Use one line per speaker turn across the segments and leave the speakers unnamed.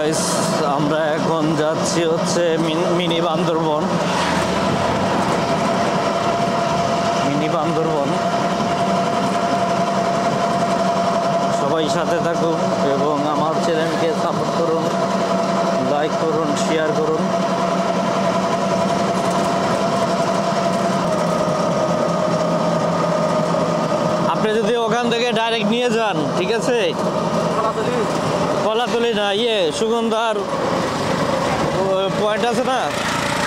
Guys, আমরা এখন যাচ্ছি হচ্ছে মিনি বান্দরবন। সবাই সাথে থাকুন এবং আমার চ্যানেলকে সাপোর্ট করুন, লাইক করুন, শেয়ার করুন। আপনি যদি ওখান থেকে ডাইরেক্ট নিয়ে যান, ঠিক আছে, কলাতলি না, সুগন্ধার পয়েন্ট আছে না,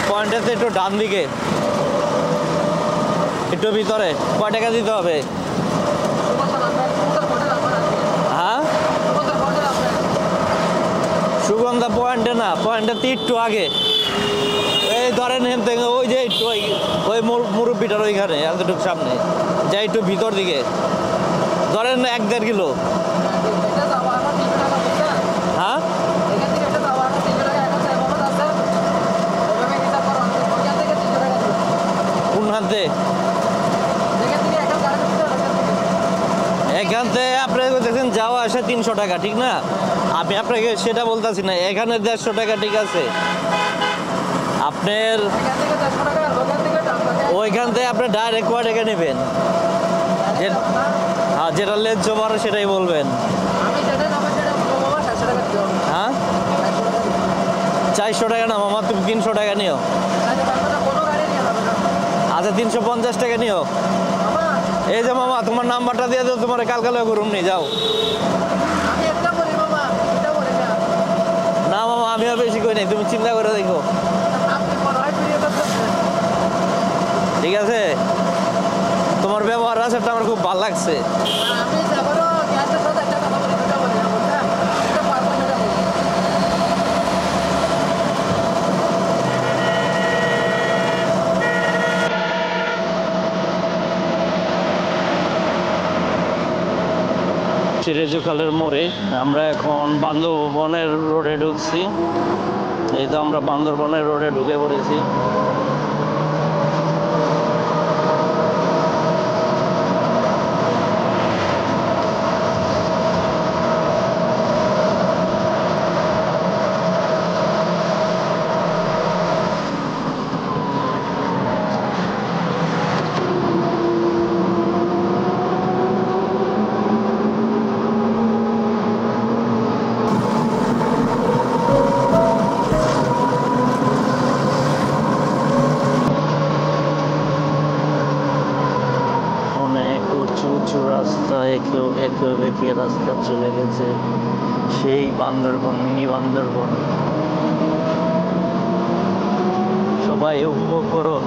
পয়েন্টের একটু ডান দিকে, একটু ভিতরে। কয় টাকা দিতে হবে? হ্যাঁ, সুগন্ধা পয়েন্টে না, পয়েন্টের একটু আগে, এই ধরেন হেন থেকে ওই যে একটু ওই মুরব্বিটার ওইখানে এতটুকু সামনে যাই, একটু ভিতর দিকে ধরেন 1-1.5 কিলো। হ্যাঁ, কোন হাতে? এখান থেকে আপনি দেখছেন যাওয়া আসে 300 টাকা, ঠিক না? আমি আপনাকে সেটা বলতেছি না, এখানে 150 টাকা, ঠিক আছে? আপনার ওইখান থেকে আপনি ডাইরেক্ট কয় টাকা নেবেন? হ্যাঁ, যেটা লেজ্জ মারে সেটাই বলবেন। হ্যাঁ, 400 টাকা না মামা, তুমি 300 টাকা নিও। আচ্ছা, 350 টাকা নিও। এই যে মামা, তোমার নাম্বারটা দিয়ে দাও, তোমার কালকালে করুন নি, যাও। না মামা, আমিও বেশি করি নাই, তুমি চিন্তা করে দেখো, ঠিক আছে? তোমার ব্যবহার আছে, আমার খুব ভালো লাগছে। সিরাজুখালের মোড়ে আমরা এখন বান্দরবনের রোডে ঢুকছি। এই তো আমরা বান্দরবনের রোডে ঢুকে পড়েছি। রাস্তা একে রাস্তা চলে গেছে, সেই বান্দরবন, মিনি বান্দরবন। সবাই উপভোগ করো।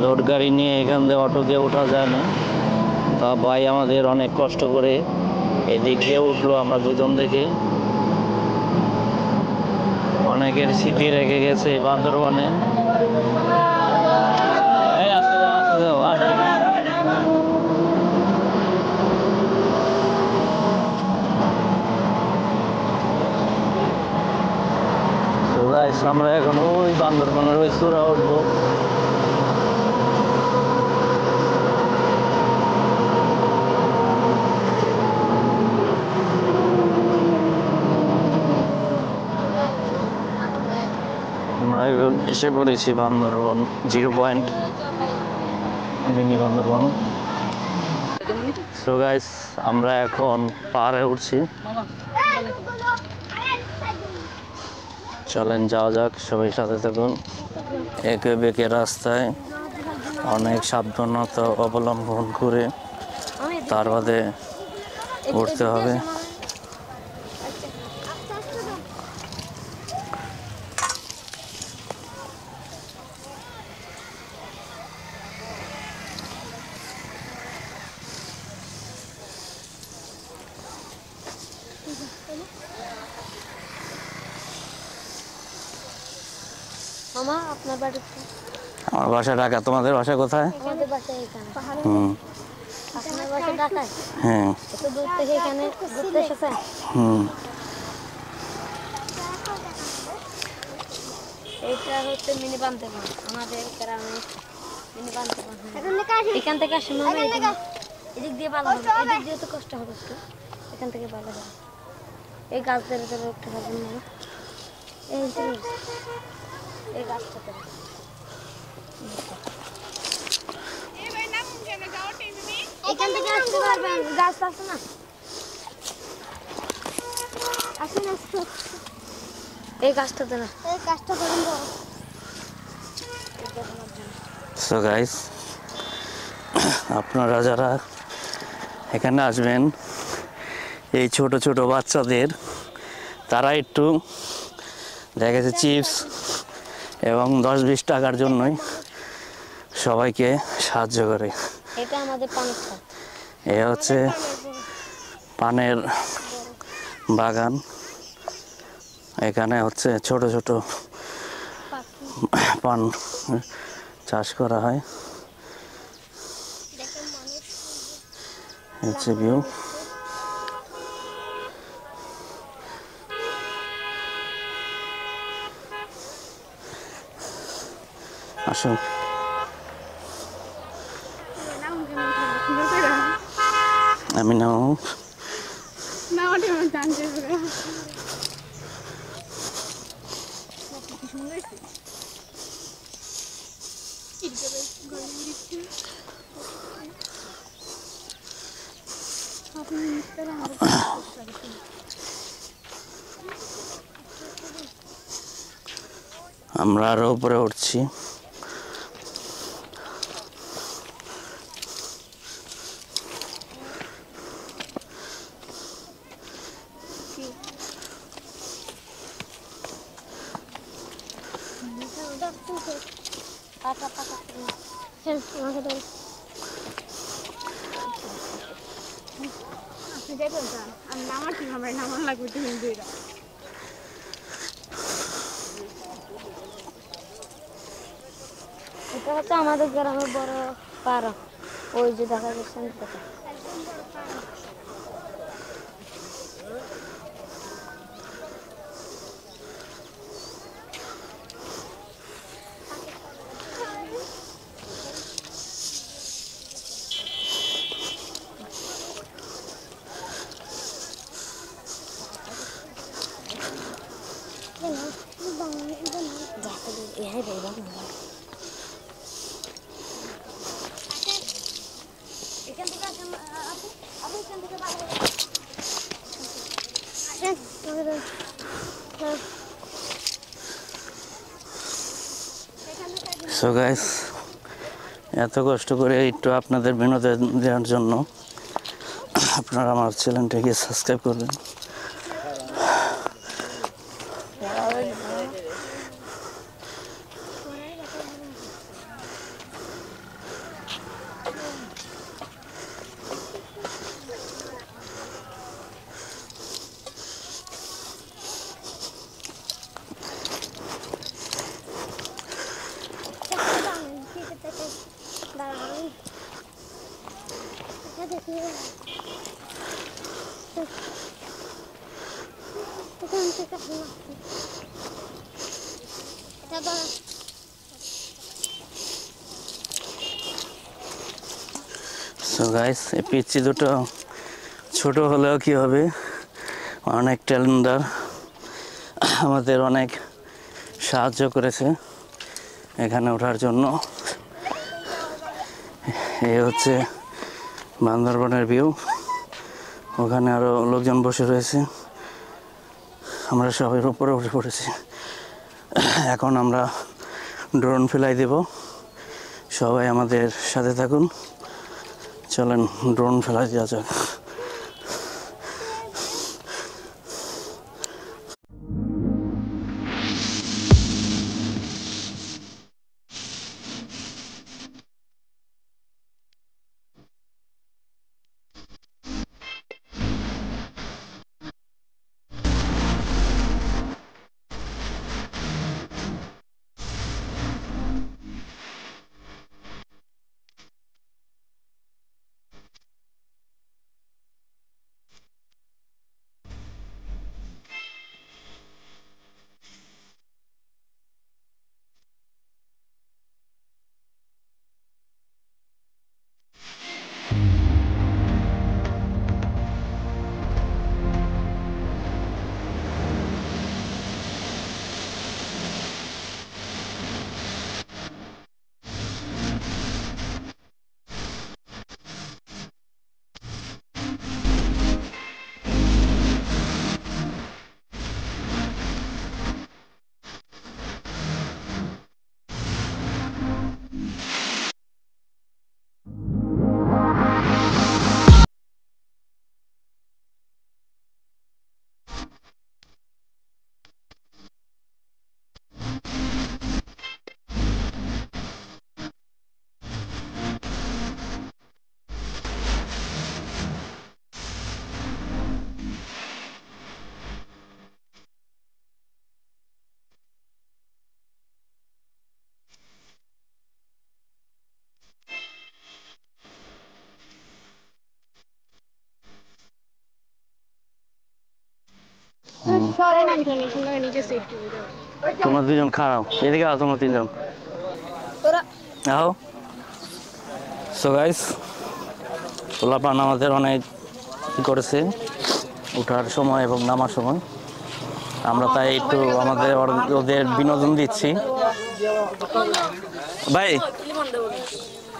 লোড গাড়ি নিয়ে এখান থেকে অটো দিয়ে ওঠা যায় না, তা ভাই আমাদের অনেক কষ্ট করে এদিকে উঠলো। আমরা দুজন থেকে অনেকের স্মৃতি রেখে গেছে বান্দরবনে। আমরা এখন ওই বান্দরবনের ওই চূড়া উঠবো। আমরা এসে পড়েছি Bandarban 0 point, mini Bandarban. So guys আমরা এখন পাহাড়ে উঠছি, চলেন যাওয়া যাক, সবাই সাথে থাকুন। একে বেঁকে রাস্তায় অনেক সাবধানতা অবলম্বন করে তার বাদে উঠতে হবে।
মামা আপনার বাড়ি?
আমার বাসা ঢাকা। তোমাদের বাসা কোথায়?
আমাদের বাসা এখানে।
হুম।
আপনার বাসা ঢাকায়?
হ্যাঁ।
এত দূর থেকে এখানে ঘুরতে এসেছেন?
হুম।
এইটা হচ্ছে মিনি বান্দরবান, আমাদের গ্রামে মিনি বান্দরবান। এখান থেকে আসুন মামা, এদিক দিয়ে ভালো হবে, এদিক দিয়ে তো কষ্ট হবে একটু, এখান থেকে ভালো হবে। এই গাছ ধরে ধরে উঠতে পারবেন না, এই গাছটাতে। এখান থেকে আসতে পারবেন, গাছ আছে না? আসেন আসতে, এই গাছটাতে না, এই গাছটা ধরুন।
সো গাইস আপনারা যারা এখানে আসবেন, এই ছোট ছোট বাচ্চাদের তারা একটু দেখা যাচ্ছে চিপস এবং 10-20 টাকার জন্যই সবাইকে সাহায্য করে।
এটা আমাদের পানির ছাদ।
এ হচ্ছে পানের বাগান। এখানে হচ্ছে ছোট ছোট পান চাষ করা হয়। হচ্ছে ভিউ। আসুন। আমি নাও আমরা আরো উপরে উঠছি।
এটা হচ্ছে আমাদের গ্রামের বড় পার্ক, ওই যে দেখা যাচ্ছে।
সো গাইস এত কষ্ট করে একটু আপনাদের বিনোদন দেওয়ার জন্য আপনারা আমার চ্যানেলটাকে সাবস্ক্রাইব করবেন। সো গাইস এই পিচ্ছি দুটো ছোট হলেও কি হবে, অনেক ট্যালেন্টার, আমাদের অনেক সাহায্য করেছে এখানে ওঠার জন্য। এই হচ্ছে
বান্দরবনের ভিউ। ওখানে আরো লোকজন বসে রয়েছে, আমরা সবাই উপরে উঠে পড়েছি। এখন আমরা ড্রোন ফ্লাই দেব, সবাই আমাদের সাথে থাকুন। চলেন ড্রোন ফ্লাই দেওয়া যাক। তোমরা দুজন খারাপ, এদিকে আও, তোমরা তিনজন আও। সো গাইস, পোলাপান আমাদের অনেক করেছে ওঠার সময় এবং নামার সময়, আমরা তাই একটু আমাদের ওদের বিনোদন দিচ্ছি। ভাই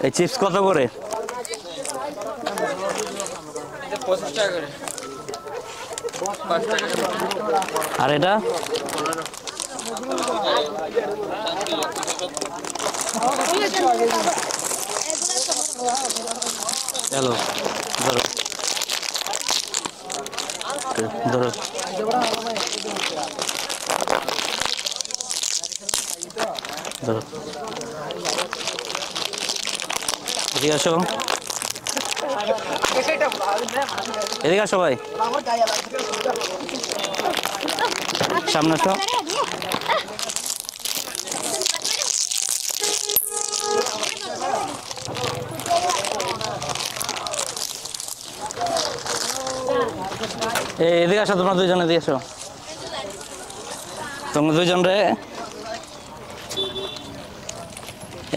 এই চিপস কত করে?
25 টাকা করে।
আর এটা চলো ধরো ধরো। ধরো এদিকে আসো, এদিকে আসো ভাই, সামনে আসো। এদিকে আসো, তোমরা দুইজন এদিকে আসো। তোমরা দুইজন রে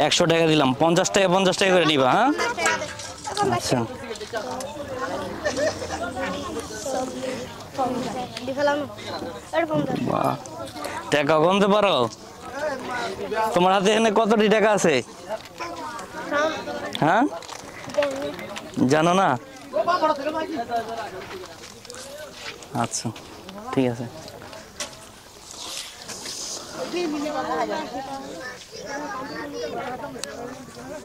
100 টাকা দিলাম, 50 টাকা 50 টাকা করে নিবা। হ্যাঁ আচ্ছা, টাকা গুনতে পারো? তোমার হাতে এখানে কতটি টাকা আছে? হ্যাঁ জানো না? আচ্ছা ঠিক আছে।